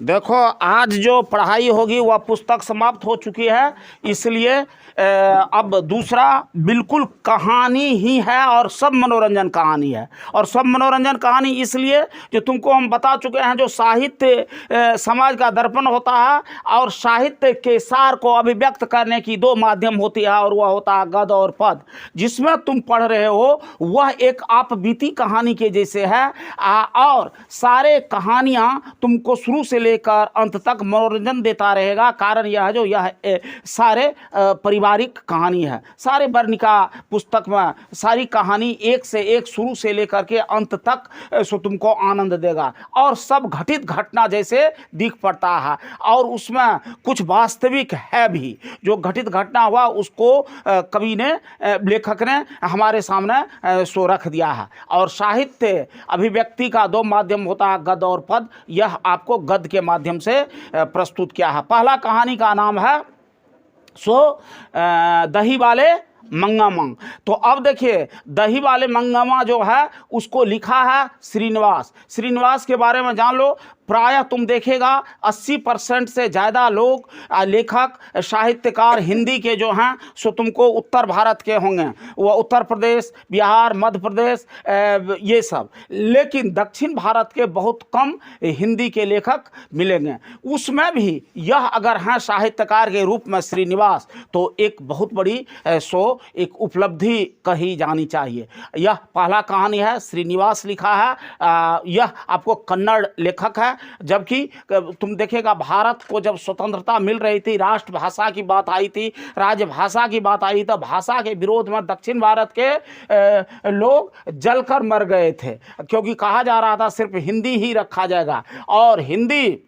देखो, आज जो पढ़ाई होगी वह पुस्तक समाप्त हो चुकी है, इसलिए अब दूसरा बिल्कुल कहानी ही है और सब मनोरंजन कहानी है। और सब मनोरंजन कहानी इसलिए जो तुमको हम बता चुके हैं, जो साहित्य समाज का दर्पण होता है और साहित्य के सार को अभिव्यक्त करने की दो माध्यम होती है, और वह होता है गद्य और पद्य। जिसमें तुम पढ़ रहे हो वह एक आप बीती कहानी के जैसे है, और सारे कहानियाँ तुमको शुरू से लेकर अंत तक मनोरंजन देता रहेगा। कारण यह जो यह सारे पारिवारिक कहानी है, सारे वर्णिका पुस्तक में सारी कहानी एक से एक शुरू से लेकर के अंत तक सो तुमको आनंद देगा, और सब घटित घटना जैसे दिख पड़ता है, और उसमें कुछ वास्तविक है भी। जो घटित घटना हुआ उसको कवि ने, लेखक ने हमारे सामने सो रख दिया है। और साहित्य अभिव्यक्ति का दो माध्यम होता है, गद्य और पद्य। यह आपको गद्य के माध्यम से प्रस्तुत किया है। पहला कहानी का नाम है दही वाले मंगम्मा। तो अब देखिए, दही वाले मंगम्मा जो है उसको लिखा है श्रीनिवास। श्रीनिवास के बारे में जान लो। प्रायः तुम देखेगा 80% से ज़्यादा लोग, लेखक, साहित्यकार हिंदी के जो हैं सो तुमको उत्तर भारत के होंगे, वह उत्तर प्रदेश, बिहार, मध्य प्रदेश, ये सब। लेकिन दक्षिण भारत के बहुत कम हिंदी के लेखक मिलेंगे। उसमें भी यह अगर हैं साहित्यकार के रूप में श्रीनिवास, तो एक बहुत बड़ी एक उपलब्धि कही जानी चाहिए। यह पहला कहानी है, श्रीनिवास लिखा है। यह आपको कन्नड़ लेखक है। जबकि तुम देखेगा भारत को जब स्वतंत्रता मिल रही थी, राष्ट्रभाषा की बात आई थी, राजभाषा की बात आई, तो भाषा के विरोध में दक्षिण भारत के लोग जलकर मर गए थे, क्योंकि कहा जा रहा था सिर्फ हिंदी ही रखा जाएगा। और हिंदी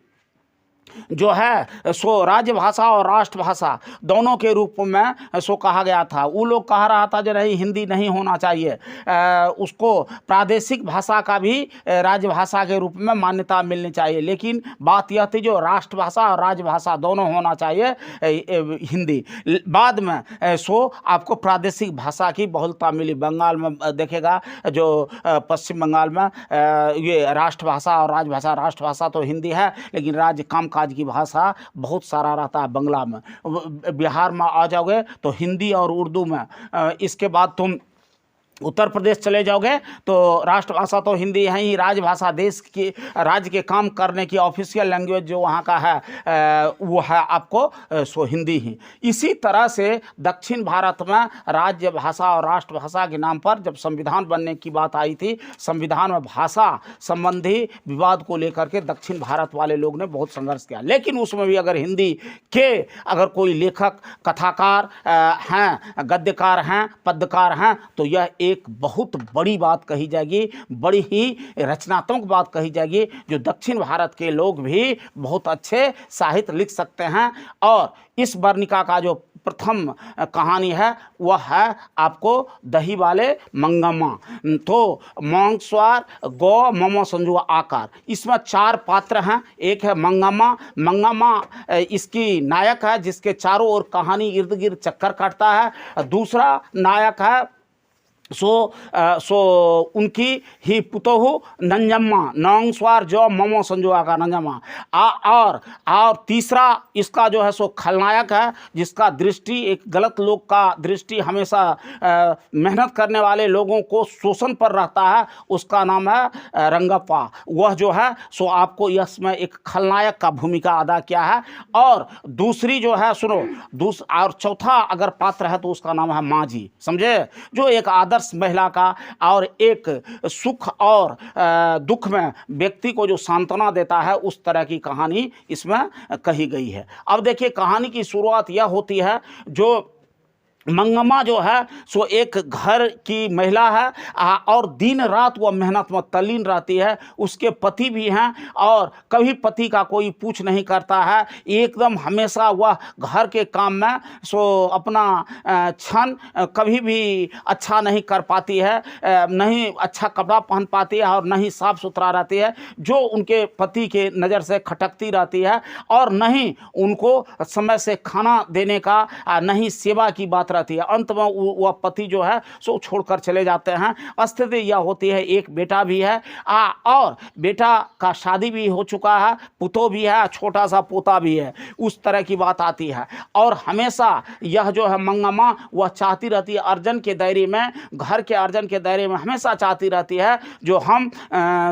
जो है सो राजभाषा और राष्ट्रभाषा दोनों के रूप में सो कहा गया था। वो लोग कहा रहा था जो नहीं, हिंदी नहीं होना चाहिए, उसको प्रादेशिक भाषा का भी राजभाषा के रूप में मान्यता मिलनी चाहिए। लेकिन बात यह थी जो राष्ट्रभाषा और राजभाषा दोनों होना चाहिए हिंदी। बाद में सो आपको प्रादेशिक भाषा की बहुलता मिली। बंगाल में देखेगा, जो पश्चिम बंगाल में ये राष्ट्रभाषा और राजभाषा, राष्ट्रभाषा तो हिंदी है लेकिन राज्य कामकाज की भाषा बहुत सारा रहता है बंगला में। बिहार में आ जाओगे तो हिंदी और उर्दू में। इसके बाद तुम उत्तर प्रदेश चले जाओगे तो राष्ट्रभाषा तो हिंदी है ही, राजभाषा देश की, राज्य के काम करने की ऑफिशियल लैंग्वेज जो वहाँ का है वो है आपको सो हिंदी ही। इसी तरह से दक्षिण भारत में राज्य भाषा और राष्ट्रभाषा के नाम पर जब संविधान बनने की बात आई थी, संविधान में भाषा संबंधी विवाद को लेकर के दक्षिण भारत वाले लोग ने बहुत संघर्ष किया। लेकिन उसमें भी अगर हिंदी के अगर कोई लेखक, कथाकार हैं, गद्यकार हैं, पद्यकार हैं, तो यह एक बहुत बड़ी बात कही जाएगी, बड़ी ही रचनात्मक बात कही जाएगी, जो दक्षिण भारत के लोग भी बहुत अच्छे साहित्य लिख सकते हैं। और इस वर्णिका का जो प्रथम कहानी है वह है आपको दही वाले मंगम्मा। तो मांगस्वार गौ ममो संजू आकार, इसमें 4 पात्र हैं। एक है मंगम्मा। मंगम्मा इसकी नायक है, जिसके चारों ओर कहानी इर्द गिर्द चक्कर काटता है। दूसरा नायक है सो उनकी ही पुतोहू नंजम्मा, नौंगस्वार जो ममो संजुआ का नंजम्मा। और तीसरा इसका जो है सो खलनायक है, जिसका दृष्टि एक गलत लोग का दृष्टि हमेशा मेहनत करने वाले लोगों को शोषण पर रहता है, उसका नाम है रंगप्पा। वह जो है सो आपको इसमें एक खलनायक का भूमिका अदा किया है। और दूसरी जो है सुनो, और चौथा अगर पात्र है तो उसका नाम है मांझी, समझे, जो एक आदर्श महिला का और एक सुख और दुख में व्यक्ति को जो सांत्वना देता है, उस तरह की कहानी इसमें कही गई है। अब देखिए, कहानी की शुरुआत यह होती है, जो मंगम्मा जो है सो एक घर की महिला है, और दिन रात वह मेहनत में तल्लीन रहती है। उसके पति भी हैं, और कभी पति का कोई पूछ नहीं करता है। एकदम हमेशा वह घर के काम में सो अपना क्षण कभी भी अच्छा नहीं कर पाती है, नहीं अच्छा कपड़ा पहन पाती है, और नहीं साफ सुथरा रहती है, जो उनके पति के नज़र से खटकती रहती है। और नहीं उनको समय से खाना देने का, नहीं सेवा की बात साथ रहती है। अंत में वह पति जो है सो छोड़कर चले जाते हैं। स्थिति यह होती है, एक बेटा भी है और बेटा का शादी भी हो चुका है, पुतो भी है, छोटा सा पोता भी है, उस तरह की बात आती है। और हमेशा यह जो है मंगम्मा वह चाहती रहती है अर्जन के दायरे में, घर के अर्जन के दायरे में हमेशा चाहती रहती है जो हम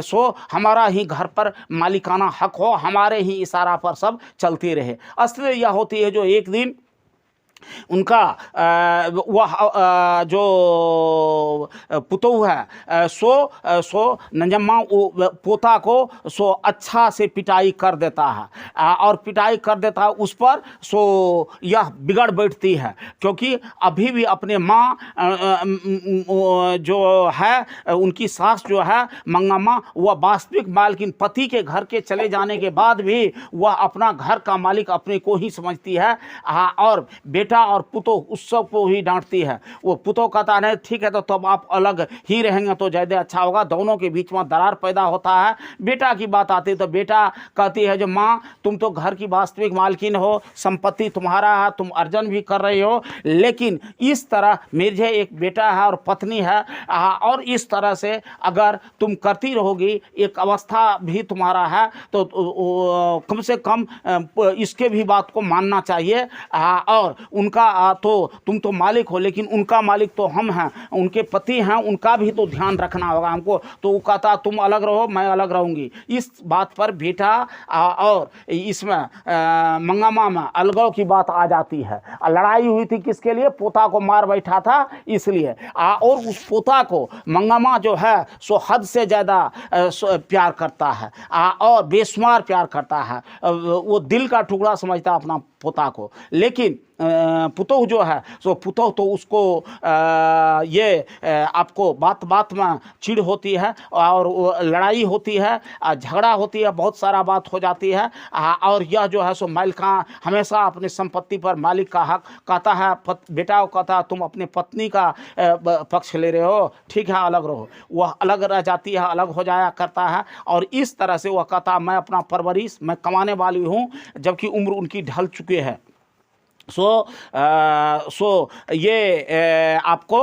सो हमारा ही घर पर मालिकाना हक हो, हमारे ही इशारा पर सब चलती रहे। स्थिति यह होती है जो एक दिन उनका वह जो पुतोह है सो नंजम्मा पोता को सो अच्छा से पिटाई कर देता है और पिटाई कर देता है उस पर। सो यह बिगड़ बैठती है क्योंकि अभी भी अपने माँ जो है उनकी सास जो है मंगम्मा वह वास्तविक मालकिन पति के घर के चले जाने के बाद भी वह अपना घर का मालिक अपने को ही समझती है और बेटा और पुतो उस सब को ही डांटती है। वो पुतो कहता नहीं ठीक है तो तब आप अलग ही रहेंगे तो ज़्यादा अच्छा होगा, दोनों के बीच में दरार पैदा होता है। बेटा की बात आती है तो बेटा कहती है जो माँ तुम तो घर की वास्तविक मालकिन हो, संपत्ति तुम्हारा है, तुम अर्जन भी कर रही हो, लेकिन इस तरह मेरे एक बेटा है और पत्नी है और इस तरह से अगर तुम करती रहोगी, एक अवस्था भी तुम्हारा है तो कम से कम इसके भी बात को मानना चाहिए। और उनका तो तुम तो मालिक हो लेकिन उनका मालिक तो हम हैं, उनके पति हैं, उनका भी तो ध्यान रखना होगा हमको। तो वो कहता तुम अलग रहो मैं अलग रहूँगी। इस बात पर बेटा और इसमें मंगम्मा में अलगाव की बात आ जाती है। लड़ाई हुई थी किसके लिए? पोता को मार बैठा था इसलिए। और उस पोता को मंगम्मा जो है सो हद से ज़्यादा प्यार करता है और बेशुमार प्यार करता है। वो दिल का टुकड़ा समझता है अपना पोता को। लेकिन पुतोह जो है सो पुतोह तो उसको आपको बात बात में चिढ़ होती है और लड़ाई होती है, झगड़ा होती है, बहुत सारा बात हो जाती है। और यह जो है सो मालिका हमेशा अपनी संपत्ति पर मालिक का हक कहता है। बेटा को कहता है तुम अपनी पत्नी का पक्ष ले रहे हो, ठीक है अलग रहो। वह अलग रह जाती है, अलग हो जाया करता है और इस तरह से वह कहता मैं अपना परवरिश मैं कमाने वाली हूँ, जबकि उम्र उनकी ढल चुकी है। सो ये आपको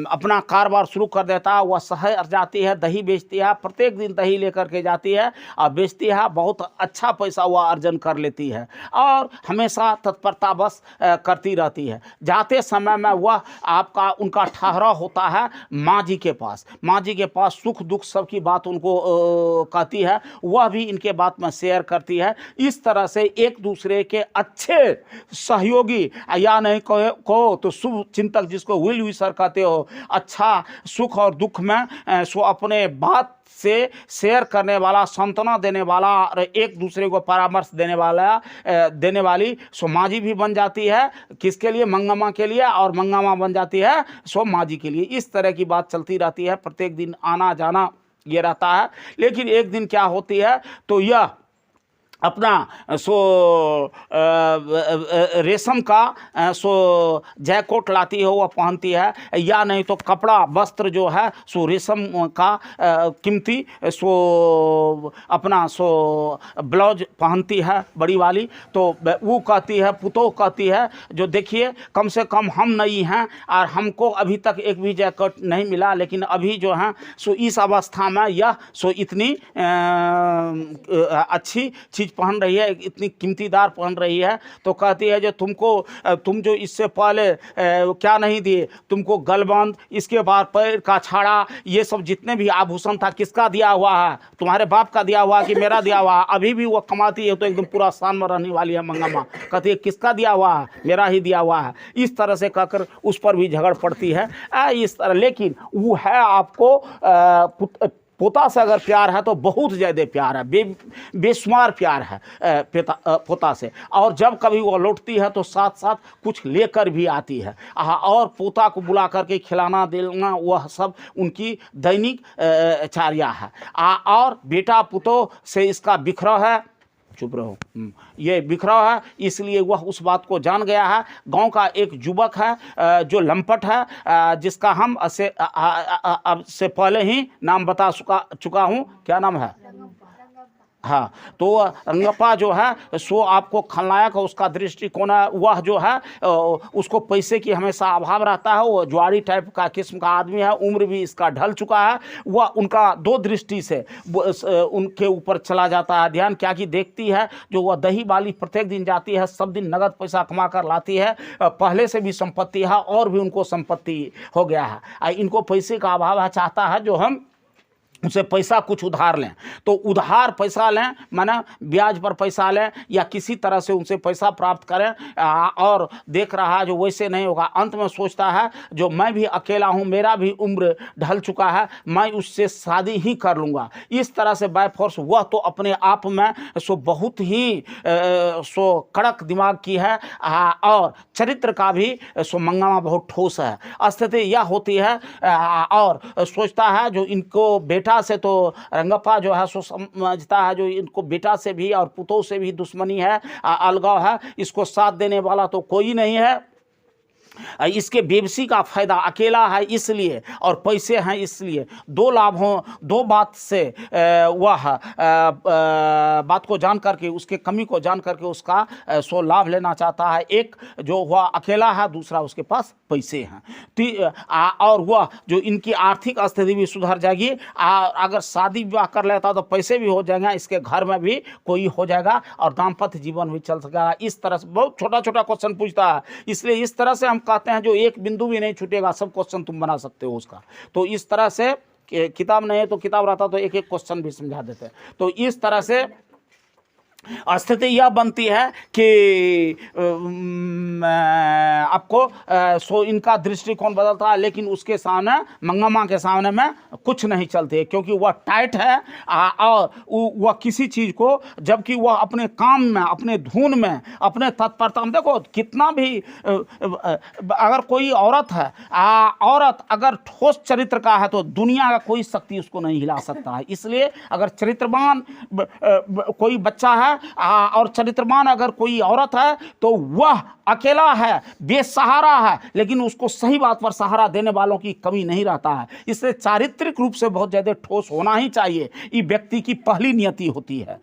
अपना कारोबार शुरू कर देता है। वह शहर जाती है, दही बेचती है, प्रत्येक दिन दही लेकर के जाती है और बेचती है, बहुत अच्छा पैसा वह अर्जन कर लेती है और हमेशा तत्परता बस करती रहती है। जाते समय में वह आपका उनका ठहराव होता है माँ जी के पास। माँ जी के पास सुख दुख सबकी बात उनको कहती है, वह भी इनके बात में शेयर करती है। इस तरह से एक दूसरे के अच्छे सहयोगी या नहीं कहो तो शुभ चिंतक जिसको विल विशर कहते हो, अच्छा सुख और दुख में सो अपने बात से शेयर करने वाला, सांत्वना देने वाला और एक दूसरे को परामर्श देने वाली सो माँ जी भी बन जाती है। किसके लिए? मंगम्मा के लिए। और मंगम्मा बन जाती है सो माँ जी के लिए। इस तरह की बात चलती रहती है, प्रत्येक दिन आना जाना ये रहता है। लेकिन एक दिन क्या होती है तो यह अपना सो रेशम का सो जैकेट लाती है, वह पहनती है, या नहीं तो कपड़ा वस्त्र जो है सो रेशम का कीमती सो अपना सो ब्लाउज पहनती है बड़ी वाली। तो वो कहती है, पुतोह कहती है जो देखिए कम से कम हम नहीं हैं और हमको अभी तक एक भी जैकेट नहीं मिला, लेकिन अभी जो है सो इस अवस्था में यह सो इतनी अच्छी चीज़ पहन रही है, इतनी कीमतीदार पहन रही है। तो कहती है जो तुम जो इससे पहले क्या नहीं दिए, तुमको गलबंद, इसके बाद पैर का छाड़ा, ये सब जितने भी आभूषण था किसका दिया हुआ है? तुम्हारे बाप का दिया हुआ कि मेरा दिया हुआ? अभी भी वो कमाती है तो एकदम पूरा शान में रहने वाली है मंगम्मा। कहती है किसका दिया हुआ है? मेरा ही दिया हुआ है। इस तरह से कहकर उस पर भी झगड़ पड़ती है इस तरह। लेकिन वो है आपको पोता से अगर प्यार है तो बहुत ज़्यादा प्यार है, बेशुमार प्यार है पोता से। और जब कभी वो लौटती है तो साथ साथ कुछ लेकर भी आती है और पोता को बुला करके खिलाना देना वह सब उनकी दैनिक चार्या है। और बेटा पुतोह से इसका बिखराव है, चुप रहो, ये बिखराव है, इसलिए वह उस बात को जान गया है। गांव का एक युवक है जो लंपट है, जिसका हम अब से पहले ही नाम बता चुका हूँ। क्या नाम है? हाँ, तो रंगप्पा जो है सो आपको खलनायक है, उसका दृष्टिकोण है, वह जो है उसको पैसे की हमेशा अभाव रहता है। वो जुआरी टाइप का किस्म का आदमी है, उम्र भी इसका ढल चुका है। वह उनका दो दृष्टि से उनके ऊपर चला जाता है ध्यान। क्या कि देखती है जो वह दही बाली प्रत्येक दिन जाती है, सब दिन नगद पैसा कमा कर लाती है, पहले से भी संपत्ति है और भी उनको संपत्ति हो गया है। इनको पैसे का अभाव है, चाहता है जो हम उनसे पैसा कुछ उधार लें, तो उधार पैसा लें माने ब्याज पर पैसा लें या किसी तरह से उनसे पैसा प्राप्त करें, और देख रहा है जो वैसे नहीं होगा। अंत में सोचता है जो मैं भी अकेला हूँ, मेरा भी उम्र ढल चुका है, मैं उससे शादी ही कर लूँगा। इस तरह से बाय फोर्स वह तो अपने आप में सो बहुत ही सो कड़क दिमाग की है, और चरित्र का भी सो मंगमा बहुत ठोस है। स्थिति यह होती है, और सोचता है जो इनको बेटा से तो रंगप्पा जो है सो समझता है जो इनको बेटा से भी और पुतों से भी दुश्मनी है, अलगाव है, इसको साथ देने वाला तो कोई नहीं है। इसके बेबसी का फायदा अकेला है इसलिए और पैसे हैं इसलिए, दो लाभों दो बात से वह बात को जान करके, उसके कमी को जान करके उसका सो लाभ लेना चाहता है। एक जो वह अकेला है, दूसरा उसके पास पैसे हैं, और वह जो इनकी आर्थिक स्थिति भी सुधर जाएगी। अगर शादी विवाह कर लेता तो पैसे भी हो जाएंगे, इसके घर में भी कोई हो जाएगा और दाम्पत्य जीवन भी चल सकेगा। इस तरह से बहुत छोटा छोटा क्वेश्चन पूछता है, इसलिए इस तरह से हम कहते हैं जो एक बिंदु भी नहीं छूटेगा, सब क्वेश्चन तुम बना सकते हो उसका। तो इस तरह से किताब नहीं है तो किताब रहता तो एक एक क्वेश्चन भी समझा देते। तो इस तरह से स्थिति यह बनती है कि आपको सो इनका दृष्टिकोण बदलता है, लेकिन उसके सामने मंगमा के सामने में कुछ नहीं चलते, क्योंकि वह टाइट है और वह किसी चीज़ को, जबकि वह अपने काम में, अपने धुन में, अपने तत्परता में, देखो कितना भी अगर कोई औरत है, औरत अगर ठोस चरित्र का है तो दुनिया का कोई शक्ति उसको नहीं हिला सकता है। इसलिए अगर चरित्रवान कोई बच्चा है और चरित्रवान अगर कोई औरत है तो वह अकेला है, बेसहारा है, लेकिन उसको सही बात पर सहारा देने वालों की कमी नहीं रहता है। इसलिए चारित्रिक रूप से बहुत ज़्यादा ठोस होना ही चाहिए, ये व्यक्ति की पहली नियति होती है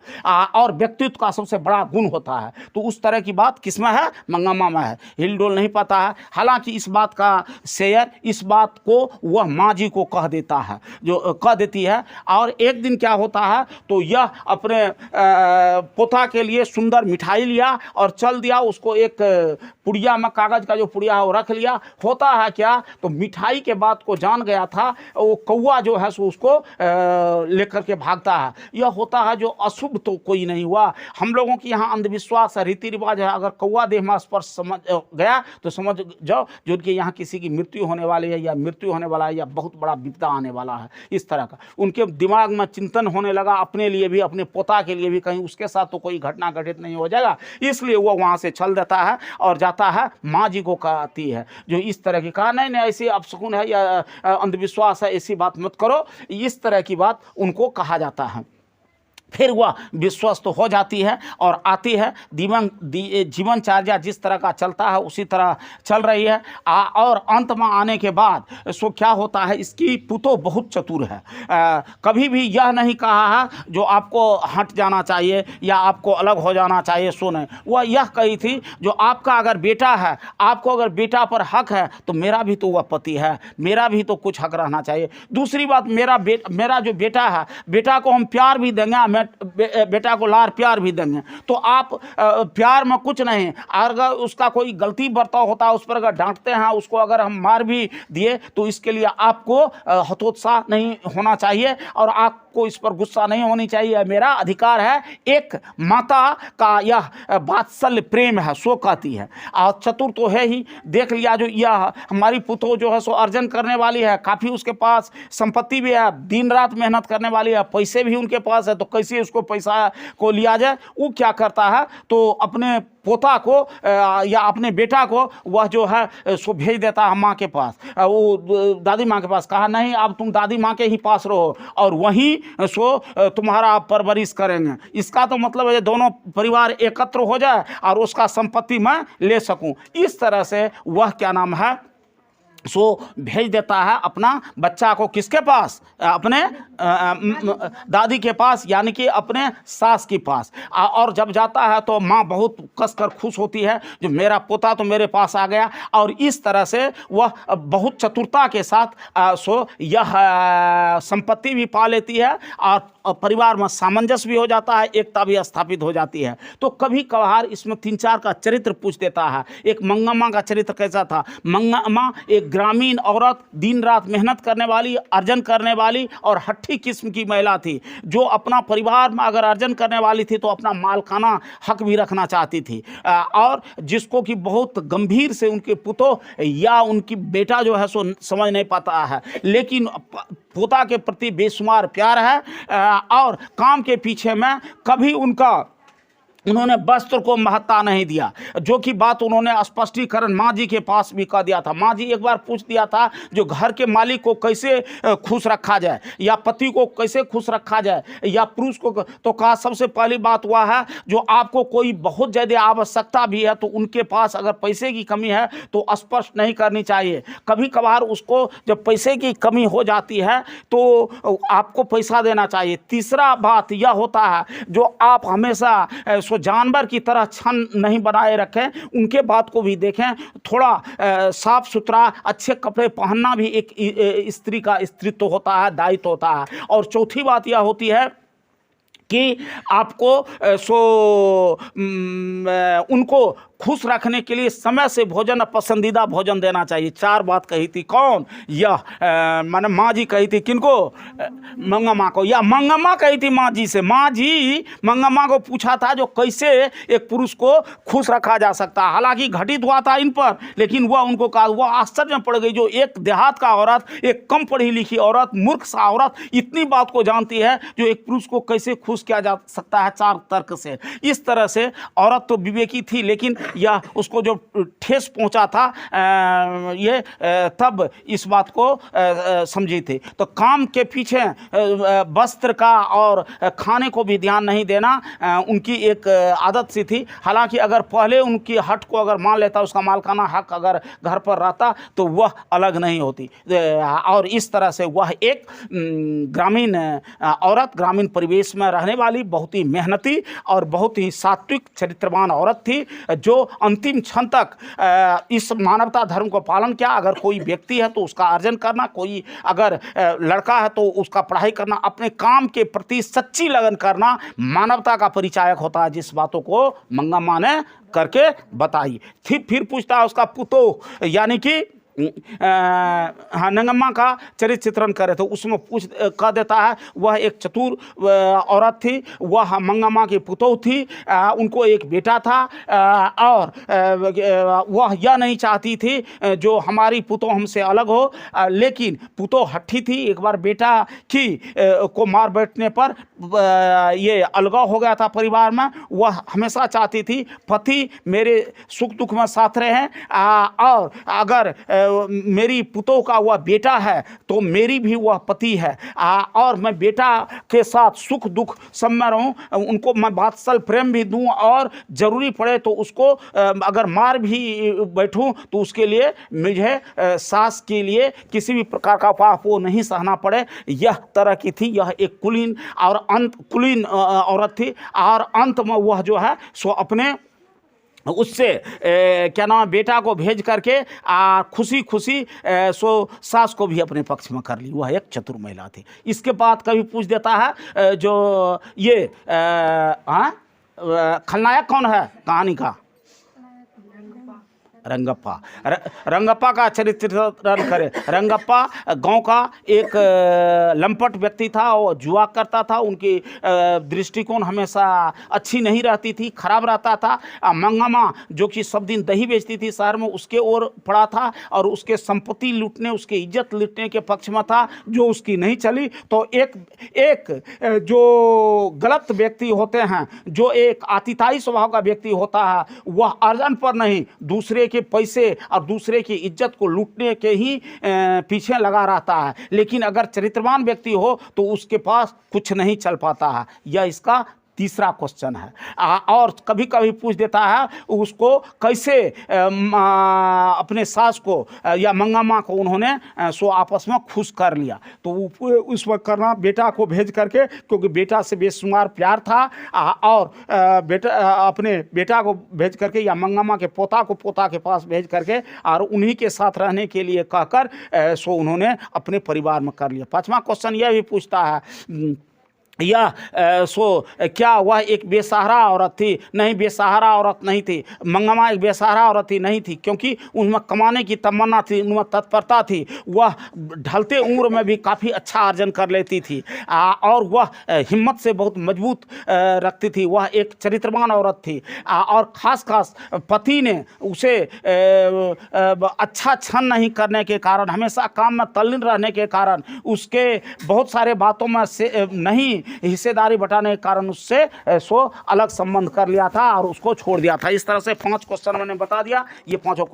और व्यक्तित्व का सबसे बड़ा गुण होता है। तो उस तरह की बात किसमें है? मंगमा में है। हिलडोल नहीं पाता है। हालांकि इस बात का शेयर, इस बात को वह माँ जी को कह देता है, जो कह देती है। और एक दिन क्या होता है तो यह अपने पोता के लिए सुंदर मिठाई लिया और चल दिया। उसको एक पुड़िया में, कागज का जो पुड़िया है वो रख लिया। होता है क्या तो मिठाई के बात को जान गया था, वो कौवा जो है सो उसको लेकर के भागता है। यह होता है जो अशुभ तो कोई नहीं हुआ। हम लोगों की यहाँ अंधविश्वास है, रीति रिवाज है, अगर कौवा देह में स्पर्श समझ गया तो समझ जाओ जो कि यहाँ किसी की मृत्यु होने वाली है, या मृत्यु होने वाला है, या बहुत बड़ा विपदा आने वाला है। इस तरह का उनके दिमाग में चिंतन होने लगा, अपने लिए भी, अपने पोता के लिए भी, कहीं उसके साथ तो कोई घटना घटित नहीं हो जाएगा। इसलिए वो वहाँ से चल देता है और जाता है, माँ जी को कहती है जो इस तरह की, कहा नहीं नहीं ऐसी अपशकुन है या अंधविश्वास है, ऐसी बात मत करो। इस तरह की बात उनको कहा जाता है। फिर वह विश्वस्त हो जाती है और आती है। जीवनचर्या जिस तरह का चलता है उसी तरह चल रही है। और अंत में आने के बाद सो क्या होता है, इसकी पुतो बहुत चतुर है। कभी भी यह नहीं कहा है जो आपको हट जाना चाहिए या आपको अलग हो जाना चाहिए, सो नहीं। वह यह कही थी जो आपका अगर बेटा है, आपको अगर बेटा पर हक है तो मेरा भी तो वह पति है, मेरा भी तो कुछ हक रहना चाहिए। दूसरी बात, मेरा जो बेटा है, बेटा को हम प्यार भी देंगे, बेटा को लार प्यार भी देंगे। तो आप प्यार में कुछ नहीं, अगर उसका कोई गलती बर्ताव होता है उस पर अगर डांटते हैं, उसको अगर हम मार भी दिए तो इसके लिए आपको हतोत्साह नहीं होना चाहिए और आपको इस पर गुस्सा नहीं होनी चाहिए। मेरा अधिकार है। एक माता का यह वात्सल्य प्रेम है, सो कहती है। और चतुर तो है ही, देख लिया जो यह हमारी पुतो जो है सो अर्जन करने वाली है, काफ़ी उसके पास संपत्ति भी है, दिन रात मेहनत करने वाली है, पैसे भी उनके पास है, तो कैसे उसको पैसा को लिया जाए। वो क्या करता है तो अपने पोता को या अपने बेटा को वह जो है सो भेज देता है माँ के पास, वो दादी माँ के पास। कहा नहीं, अब तुम दादी माँ के ही पास रहो और वहीं सो तुम्हारा परवरिश करेंगे। इसका तो मतलब है दोनों परिवार एकत्र हो जाए और उसका संपत्ति मैं ले सकूं। इस तरह से वह क्या नाम है सो भेज देता है अपना बच्चा को किसके पास, अपने दादी के पास, यानी कि अपने सास के पास। और जब जाता है तो माँ बहुत कसकर खुश होती है, जो मेरा पोता तो मेरे पास आ गया। और इस तरह से वह बहुत चतुरता के साथ सो यह संपत्ति भी पा लेती है और परिवार में सामंजस्य भी हो जाता है, एकता भी स्थापित हो जाती है। तो कभी कभार इसमें 3-4 का चरित्र पूछ देता है। एक मंगम्मा का चरित्र कैसा था? मंगम्मा एक ग्रामीण औरत, दिन रात मेहनत करने वाली, अर्जन करने वाली और हट्ठी किस्म की महिला थी, जो अपना परिवार में अगर अर्जन करने वाली थी तो अपना मालकाना हक भी रखना चाहती थी, और जिसको कि बहुत गंभीर से उनके पुतोह या उनकी बेटा जो है सो समझ नहीं पाता है, लेकिन पोता के प्रति बेशुमार प्यार है। और काम के पीछे में कभी उन्होंने वस्त्र को महत्ता नहीं दिया, जो कि बात उन्होंने स्पष्टीकरण माँ जी के पास भी कह दिया था। माँ जी एक बार पूछ दिया था, जो घर के मालिक को कैसे खुश रखा जाए, या पति को कैसे खुश रखा जाए, या पुरुष को, तो कहा सबसे पहली बात हुआ है, जो आपको कोई बहुत ज़्यादा आवश्यकता भी है तो उनके पास अगर पैसे की कमी है तो स्पष्ट नहीं करनी चाहिए। कभी कभार उसको जब पैसे की कमी हो जाती है तो आपको पैसा देना चाहिए। तीसरा बात यह होता है, जो आप हमेशा जानवर की तरह छन नहीं बनाए रखें, उनके बात को भी देखें। थोड़ा साफ सुथरा अच्छे कपड़े पहनना भी एक स्त्री का स्त्रीत्व होता है, दायित्व होता है। और चौथी बात यह होती है कि आपको उनको खुश रखने के लिए समय से भोजन, पसंदीदा भोजन देना चाहिए। 4 बात कही थी। कौन? यह माने माँ जी कही थी। किनको? मंगम्मा को, या मंगम्मा कही थी माँ जी से। माँ जी मंगम्मा को पूछा था जो कैसे एक पुरुष को खुश रखा जा सकता है। हालांकि घटित हुआ था इन पर, लेकिन वह उनको कहा, वह आश्चर्य में पड़ गई, जो एक देहात का औरत, एक कम पढ़ी लिखी औरत, मूर्ख सा औरत इतनी बात को जानती है, जो एक पुरुष को कैसे खुश किया जा सकता है 4 तर्क से। इस तरह से औरत तो विवेकी थी, लेकिन या उसको जो ठेस पहुंचा था ये तब इस बात को समझी थी। तो काम के पीछे वस्त्र का और खाने को भी ध्यान नहीं देना उनकी एक आदत सी थी। हालांकि अगर पहले उनकी हट को अगर मान लेता, उसका मालकाना हक अगर घर पर रहता तो वह अलग नहीं होती। और इस तरह से वह एक ग्रामीण औरत, ग्रामीण परिवेश में रहने वाली, बहुत ही मेहनती और बहुत ही सात्विक चरित्रवान औरत थी, जो अंतिम क्षण तक इस मानवता धर्म को पालन किया। अगर कोई व्यक्ति है तो उसका अर्जन करना, कोई अगर लड़का है तो उसका पढ़ाई करना, अपने काम के प्रति सच्ची लगन करना मानवता का परिचायक होता है, जिस बातों को मंगम्मा ने करके बताई। फिर पूछता है उसका पुतोह, यानी कि हाँ, नंगम्मा का चरित्र चित्रण करे तो उसमें कह देता है, वह एक चतुर औरत थी, वह मंगम्मा की पुतोह थी, उनको एक बेटा था, और वह यह नहीं चाहती थी जो हमारी पुतोह हमसे अलग हो, लेकिन पुतोह हट्ठी थी। एक बार बेटा को मार बैठने पर ये अलगाव हो गया था परिवार में। वह हमेशा चाहती थी पति मेरे सुख दुख में साथ रहे, और अगर मेरी पुतोह का वह बेटा है तो मेरी भी वह पति है, और मैं बेटा के साथ सुख दुख सब में रहूं, उनको मैं वात्सल प्रेम भी दूं, और ज़रूरी पड़े तो उसको अगर मार भी बैठूं तो उसके लिए मुझे सास के लिए किसी भी प्रकार का पाप वो नहीं सहना पड़े। यह तरह की थी। यह एक कुलीन औरत थी, और अंत में वह जो है सो अपने उससे क्या नाम बेटा को भेज करके खुशी खुशी सो सास को भी अपने पक्ष में कर ली। वह एक चतुर महिला थी। इसके बाद कभी पूछ देता है जो ये खलनायक कौन है कहानी का? रंगप्पा। रंगप्पा का चरित्र करे। रंगप्पा गांव का एक लंपट व्यक्ति था, वो जुआ करता था, उनकी दृष्टिकोण हमेशा अच्छी नहीं रहती थी, खराब रहता था। मंगम्मा जो कि सब दिन दही बेचती थी शहर में, उसके ओर पड़ा था और उसके संपत्ति लूटने, उसके इज्जत लूटने के पक्ष में था, जो उसकी नहीं चली। तो एक जो गलत व्यक्ति होते हैं, जो एक आतिताई स्वभाव का व्यक्ति होता है, वह अर्जन पर नहीं, दूसरे के पैसे और दूसरे की इज्जत को लूटने के ही पीछे लगा रहता है। लेकिन अगर चरित्रवान व्यक्ति हो तो उसके पास कुछ नहीं चल पाता है। यह इसका तीसरा क्वेश्चन है। और कभी कभी पूछ देता है उसको कैसे अपने सास को या मंगम्मा को उन्होंने सो आपस में खुश कर लिया। तो उस वक्त करना बेटा को भेज करके, क्योंकि बेटा से बेशुमार प्यार था, और अपने बेटा को भेज करके या मंगम्मा के पोता को पोता के पास भेज करके और उन्हीं के साथ रहने के लिए कहकर सो उन्होंने अपने परिवार में कर लिया। पांचवा क्वेश्चन यह भी पूछता है या क्या वह एक बेसहारा औरत थी? नहीं, बेसहारा औरत नहीं थी। मंगम्मा एक बेसहारा औरत थी नहीं थी, क्योंकि उनमें कमाने की तमन्ना थी, उनमें तत्परता थी। वह ढलते उम्र में भी काफ़ी अच्छा अर्जन कर लेती थी, और वह हिम्मत से बहुत मजबूत रखती थी। वह एक चरित्रवान औरत थी, और ख़ास पति ने उसे अच्छा क्षण नहीं करने के कारण, हमेशा काम में तल्लीन रहने के कारण, उसके बहुत सारे बातों में से नहीं हिस्सेदारी बटाने के कारण उससे सो अलग संबंध कर लिया था और उसको छोड़ दिया था। इस तरह से 5 क्वेश्चन मैंने बता दिया। ये 5 क्वेश्चन